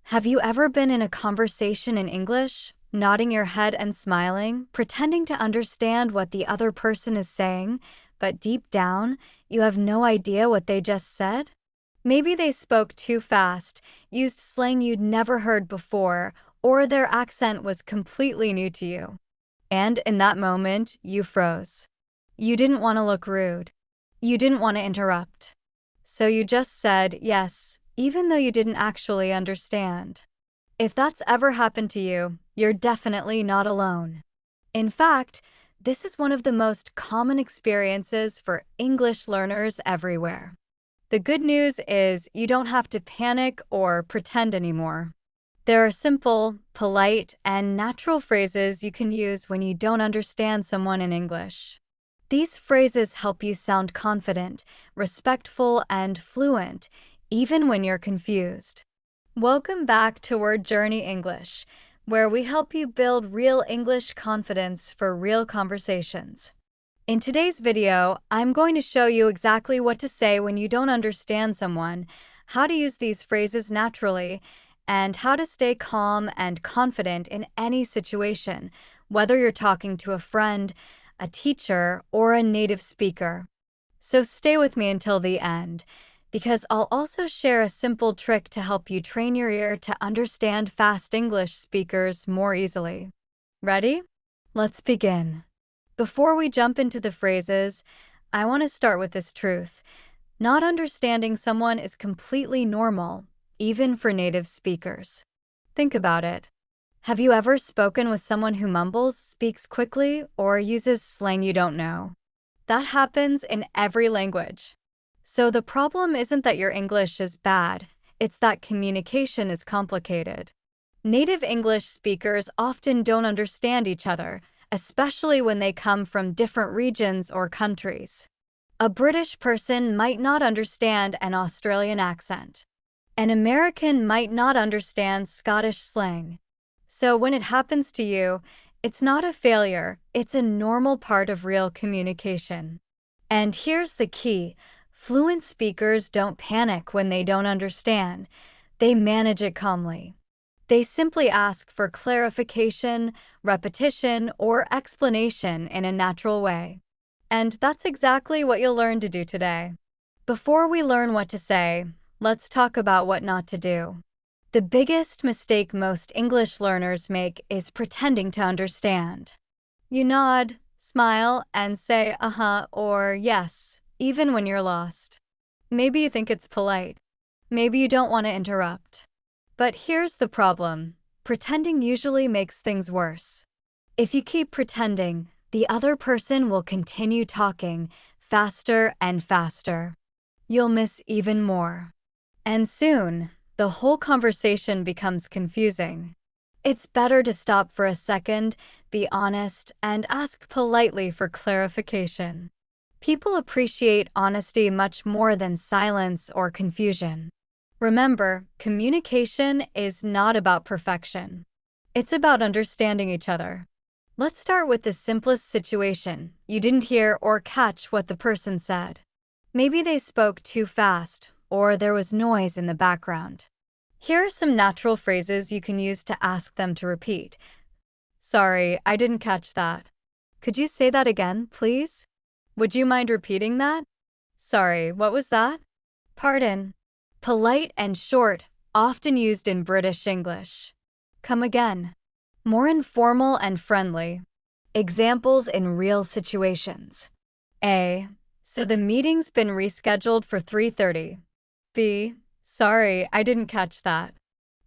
Have you ever been in a conversation in English, nodding your head and smiling, pretending to understand what the other person is saying, but deep down, you have no idea what they just said? Maybe they spoke too fast, used slang you'd never heard before, or their accent was completely new to you. And in that moment, you froze. You didn't want to look rude. You didn't want to interrupt. So you just said yes, even though you didn't actually understand. If that's ever happened to you, you're definitely not alone. In fact, this is one of the most common experiences for English learners everywhere. The good news is you don't have to panic or pretend anymore. There are simple, polite, and natural phrases you can use when you don't understand someone in English. These phrases help you sound confident, respectful, and fluent, even when you're confused. Welcome back to Word Journey English, where we help you build real English confidence for real conversations. In today's video, I'm going to show you exactly what to say when you don't understand someone, how to use these phrases naturally, and how to stay calm and confident in any situation, whether you're talking to a friend, a teacher, or a native speaker. So stay with me until the end, because I'll also share a simple trick to help you train your ear to understand fast English speakers more easily. Ready? Let's begin. Before we jump into the phrases, I want to start with this truth. Not understanding someone is completely normal, even for native speakers. Think about it. Have you ever spoken with someone who mumbles, speaks quickly, or uses slang you don't know? That happens in every language. So the problem isn't that your English is bad, it's that communication is complicated. Native English speakers often don't understand each other, especially when they come from different regions or countries. A British person might not understand an Australian accent. An American might not understand Scottish slang. So when it happens to you, it's not a failure, it's a normal part of real communication. And here's the key. Fluent speakers don't panic when they don't understand. They manage it calmly. They simply ask for clarification, repetition, or explanation in a natural way. And that's exactly what you'll learn to do today. Before we learn what to say, let's talk about what not to do. The biggest mistake most English learners make is pretending to understand. You nod, smile, and say uh-huh or yes, even when you're lost. Maybe you think it's polite. Maybe you don't want to interrupt. But here's the problem. Pretending usually makes things worse. If you keep pretending, the other person will continue talking faster and faster. You'll miss even more. And soon, the whole conversation becomes confusing. It's better to stop for a second, be honest, and ask politely for clarification. People appreciate honesty much more than silence or confusion. Remember, communication is not about perfection. It's about understanding each other. Let's start with the simplest situation. You didn't hear or catch what the person said. Maybe they spoke too fast, or there was noise in the background. Here are some natural phrases you can use to ask them to repeat. Sorry, I didn't catch that. Could you say that again, please? Would you mind repeating that? Sorry, what was that? Pardon. Polite and short, often used in British English. Come again. More informal and friendly. Examples in real situations. A. So the meeting's been rescheduled for 3:30. B. Sorry, I didn't catch that.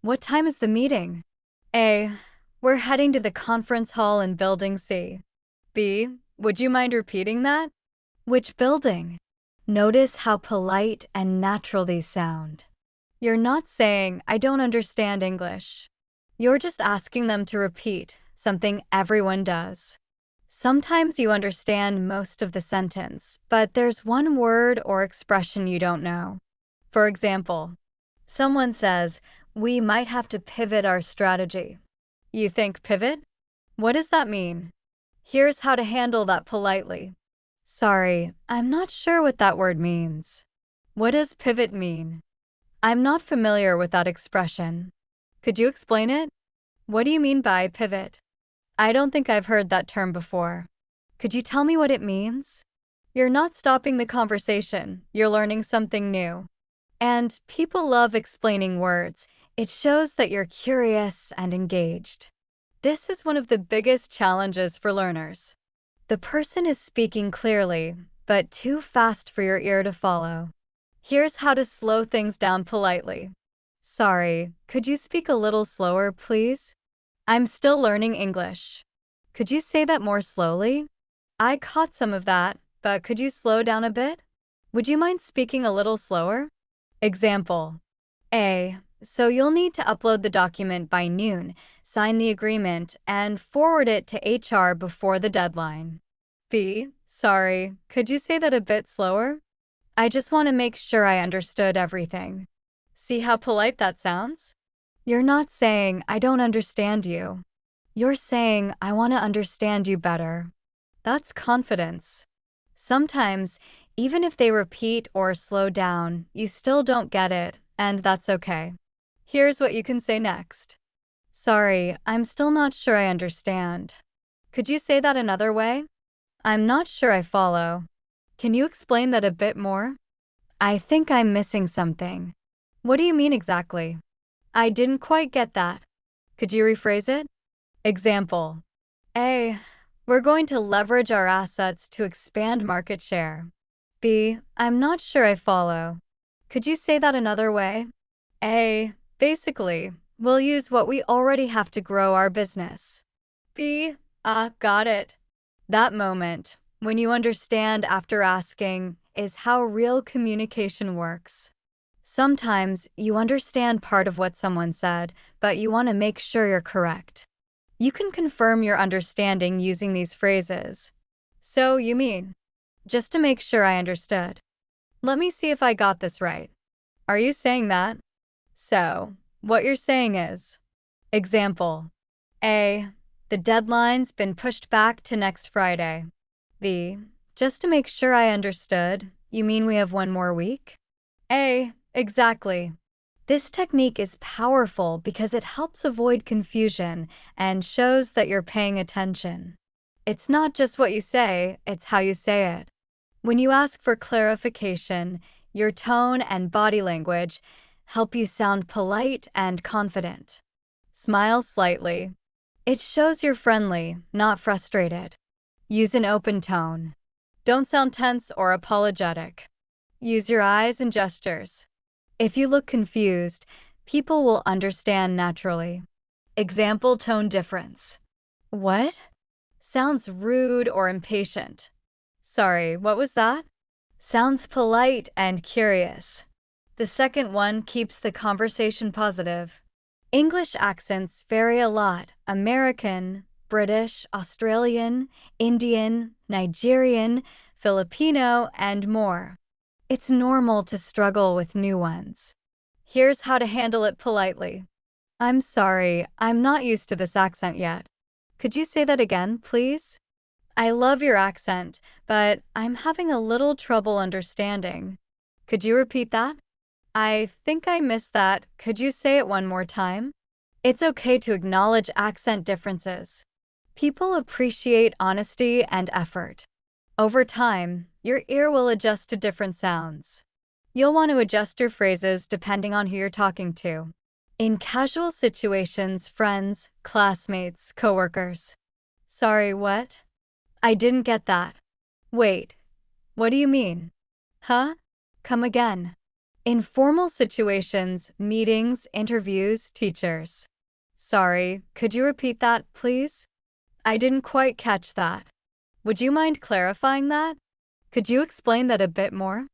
What time is the meeting? A. We're heading to the conference hall in Building C. B. Would you mind repeating that? Which building? Notice how polite and natural these sound. You're not saying, I don't understand English. You're just asking them to repeat, something everyone does. Sometimes you understand most of the sentence, but there's one word or expression you don't know. For example, someone says, we might have to pivot our strategy. You think pivot? What does that mean? Here's how to handle that politely. Sorry, I'm not sure what that word means. What does pivot mean? I'm not familiar with that expression. Could you explain it? What do you mean by pivot? I don't think I've heard that term before. Could you tell me what it means? You're not stopping the conversation, you're learning something new. And people love explaining words. It shows that you're curious and engaged. This is one of the biggest challenges for learners. The person is speaking clearly, but too fast for your ear to follow. Here's how to slow things down politely. Sorry, could you speak a little slower, please? I'm still learning English. Could you say that more slowly? I caught some of that, but could you slow down a bit? Would you mind speaking a little slower? Example. A. So you'll need to upload the document by noon, sign the agreement, and forward it to HR before the deadline. B. Sorry, could you say that a bit slower? I just want to make sure I understood everything. See how polite that sounds? You're not saying, I don't understand you. You're saying, I want to understand you better. That's confidence. Sometimes, even if they repeat or slow down, you still don't get it, and that's okay. Here's what you can say next. Sorry, I'm still not sure I understand. Could you say that another way? I'm not sure I follow. Can you explain that a bit more? I think I'm missing something. What do you mean exactly? I didn't quite get that. Could you rephrase it? Example. A. We're going to leverage our assets to expand market share. B. I'm not sure I follow. Could you say that another way? A. Basically, we'll use what we already have to grow our business. B. Got it. That moment, when you understand after asking, is how real communication works. Sometimes you understand part of what someone said, but you want to make sure you're correct. You can confirm your understanding using these phrases. So, you mean? Just to make sure I understood. Let me see if I got this right. Are you saying that? So, what you're saying is, example. A. The deadline's been pushed back to next Friday. B. Just to make sure I understood, you mean we have one more week? A. Exactly. This technique is powerful because it helps avoid confusion and shows that you're paying attention. It's not just what you say, it's how you say it. When you ask for clarification, your tone and body language help you sound polite and confident. Smile slightly. It shows you're friendly, not frustrated. Use an open tone. Don't sound tense or apologetic. Use your eyes and gestures. If you look confused, people will understand naturally. Example tone difference. What? Sounds rude or impatient. Sorry, what was that? Sounds polite and curious. The second one keeps the conversation positive. English accents vary a lot. American, British, Australian, Indian, Nigerian, Filipino, and more. It's normal to struggle with new ones. Here's how to handle it politely. I'm sorry, I'm not used to this accent yet. Could you say that again, please? I love your accent, but I'm having a little trouble understanding. Could you repeat that? I think I missed that. Could you say it one more time? It's okay to acknowledge accent differences. People appreciate honesty and effort. Over time, your ear will adjust to different sounds. You'll want to adjust your phrases depending on who you're talking to. In casual situations, friends, classmates, coworkers. Sorry, what? I didn't get that. Wait, what do you mean? Huh? Come again. In formal situations, meetings, interviews, teachers. Sorry, could you repeat that, please? I didn't quite catch that. Would you mind clarifying that? Could you explain that a bit more?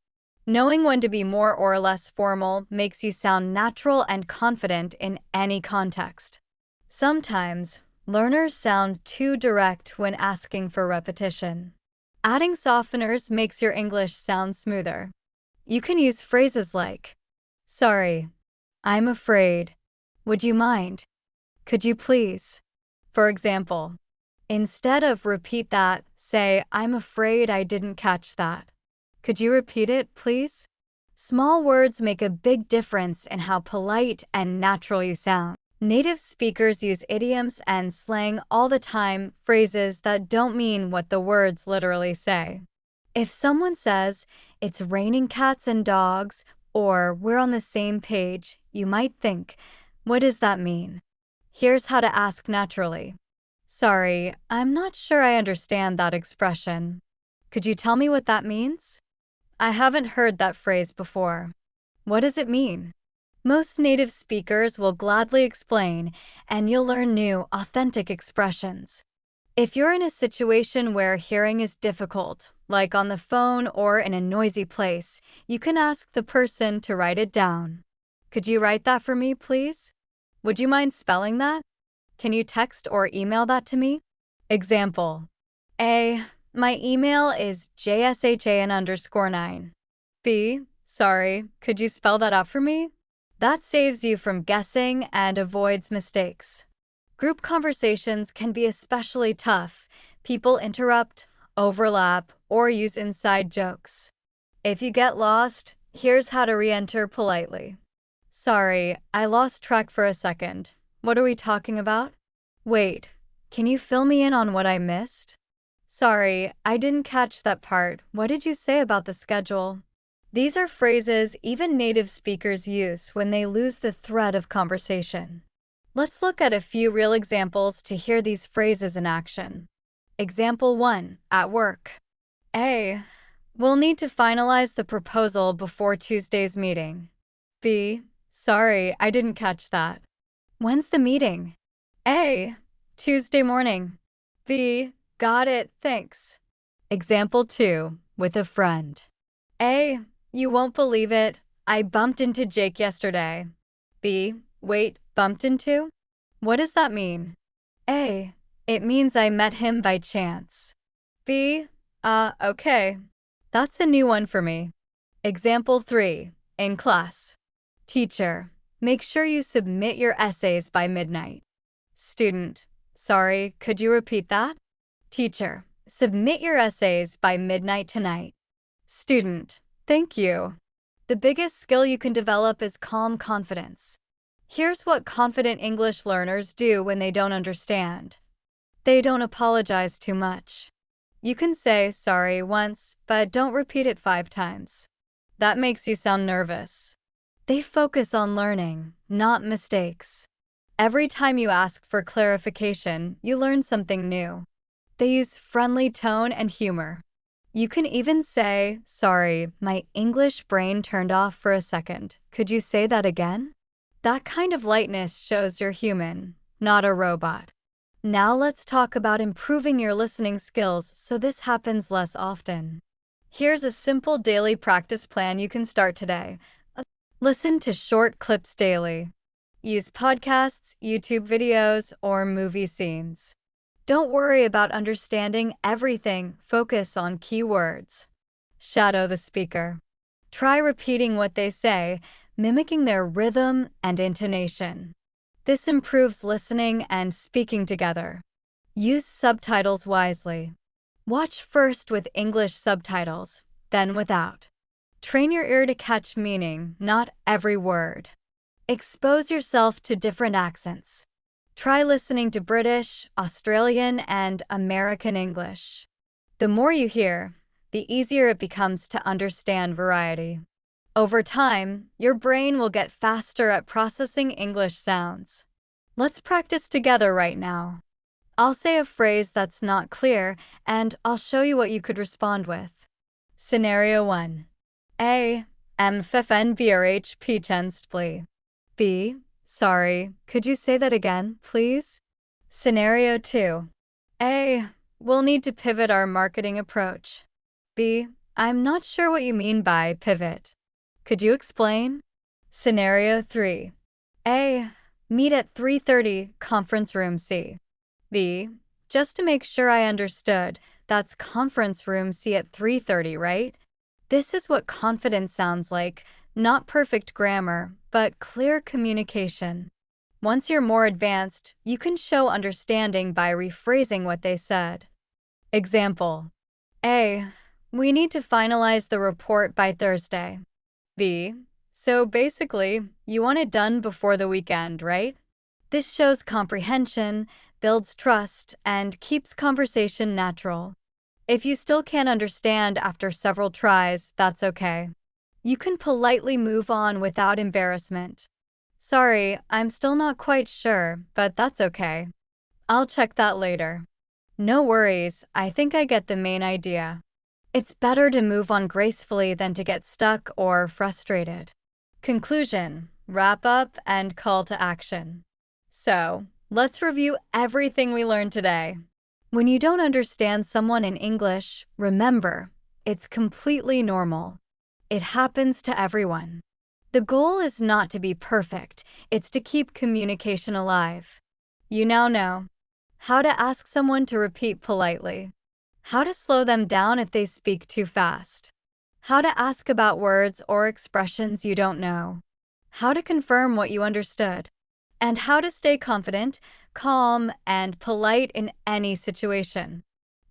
Knowing when to be more or less formal makes you sound natural and confident in any context. Sometimes, learners sound too direct when asking for repetition. Adding softeners makes your English sound smoother. You can use phrases like, sorry, I'm afraid, would you mind, could you please? For example, instead of repeat that, say, I'm afraid I didn't catch that. Could you repeat it, please? Small words make a big difference in how polite and natural you sound. Native speakers use idioms and slang all the time, phrases that don't mean what the words literally say. If someone says, "It's raining cats and dogs," or "We're on the same page," you might think, "What does that mean?" Here's how to ask naturally. "Sorry, I'm not sure I understand that expression. Could you tell me what that means? I haven't heard that phrase before. What does it mean?" Most native speakers will gladly explain, and you'll learn new, authentic expressions. If you're in a situation where hearing is difficult, like on the phone or in a noisy place, you can ask the person to write it down. "Could you write that for me, please? Would you mind spelling that? Can you text or email that to me?" Example: A. My email is JSHAN_9. B. Sorry, could you spell that out for me? That saves you from guessing and avoids mistakes. Group conversations can be especially tough. People interrupt, overlap, or use inside jokes. If you get lost, here's how to re-enter politely. "Sorry, I lost track for a second. What are we talking about? Wait, can you fill me in on what I missed? Sorry, I didn't catch that part. What did you say about the schedule?" These are phrases even native speakers use when they lose the thread of conversation. Let's look at a few real examples to hear these phrases in action. Example 1, at work. A. We'll need to finalize the proposal before Tuesday's meeting. B. Sorry, I didn't catch that. When's the meeting? A. Tuesday morning. B. Got it, thanks. Example 2, with a friend. A. You won't believe it. I bumped into Jake yesterday. B. Wait, bumped into? What does that mean? A. It means I met him by chance. B. Okay. That's a new one for me. Example 3, in class. Teacher, make sure you submit your essays by midnight. Student, sorry, could you repeat that? Teacher, submit your essays by midnight tonight. Student, thank you. The biggest skill you can develop is calm confidence. Here's what confident English learners do when they don't understand. They don't apologize too much. You can say sorry once, but don't repeat it 5 times. That makes you sound nervous. They focus on learning, not mistakes. Every time you ask for clarification, you learn something new. They use friendly tone and humor. You can even say, "Sorry, my English brain turned off for a second. Could you say that again?" That kind of lightness shows you're human, not a robot. Now let's talk about improving your listening skills so this happens less often. Here's a simple daily practice plan you can start today. Listen to short clips daily. Use podcasts, YouTube videos, or movie scenes. Don't worry about understanding everything, focus on key words. Shadow the speaker. Try repeating what they say, mimicking their rhythm and intonation. This improves listening and speaking together. Use subtitles wisely. Watch first with English subtitles, then without. Train your ear to catch meaning, not every word. Expose yourself to different accents. Try listening to British, Australian, and American English. The more you hear, the easier it becomes to understand variety. Over time, your brain will get faster at processing English sounds. Let's practice together right now. I'll say a phrase that's not clear, and I'll show you what you could respond with. Scenario 1. A. MFFNBRH Pchenstpli. B. Sorry, could you say that again, please? Scenario 2. A. We'll need to pivot our marketing approach. B. I'm not sure what you mean by pivot. Could you explain? Scenario 3. A. Meet at 3:30, conference room C. B. Just to make sure I understood, that's conference room C at 3:30, right? This is what confidence sounds like. Not perfect grammar, but clear communication. Once you're more advanced, you can show understanding by rephrasing what they said. Example: A. We need to finalize the report by Thursday. B. So basically, you want it done before the weekend, right? This shows comprehension, builds trust, and keeps conversation natural. If you still can't understand after several tries, that's okay. You can politely move on without embarrassment. Sorry, I'm still not quite sure, but that's okay. I'll check that later. No worries, I think I get the main idea. It's better to move on gracefully than to get stuck or frustrated. Conclusion, wrap up, and call to action. So, let's review everything we learned today. When you don't understand someone in English, remember, it's completely normal. It happens to everyone. The goal is not to be perfect, it's to keep communication alive. You now know how to ask someone to repeat politely, how to slow them down if they speak too fast, how to ask about words or expressions you don't know, how to confirm what you understood, and how to stay confident, calm, and polite in any situation.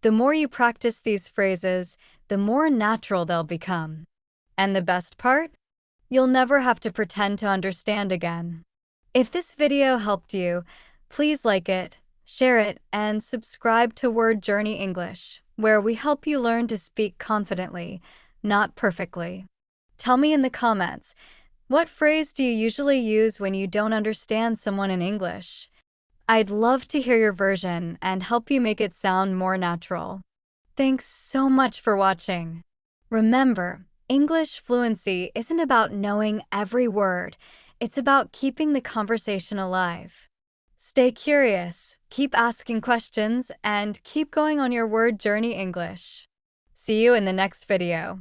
The more you practice these phrases, the more natural they'll become. And the best part? You'll never have to pretend to understand again. If this video helped you, please like it, share it, and subscribe to Word Journey English, where we help you learn to speak confidently, not perfectly. Tell me in the comments, what phrase do you usually use when you don't understand someone in English? I'd love to hear your version and help you make it sound more natural. Thanks so much for watching. Remember, English fluency isn't about knowing every word, it's about keeping the conversation alive. Stay curious, keep asking questions, and keep going on your word journey English. See you in the next video.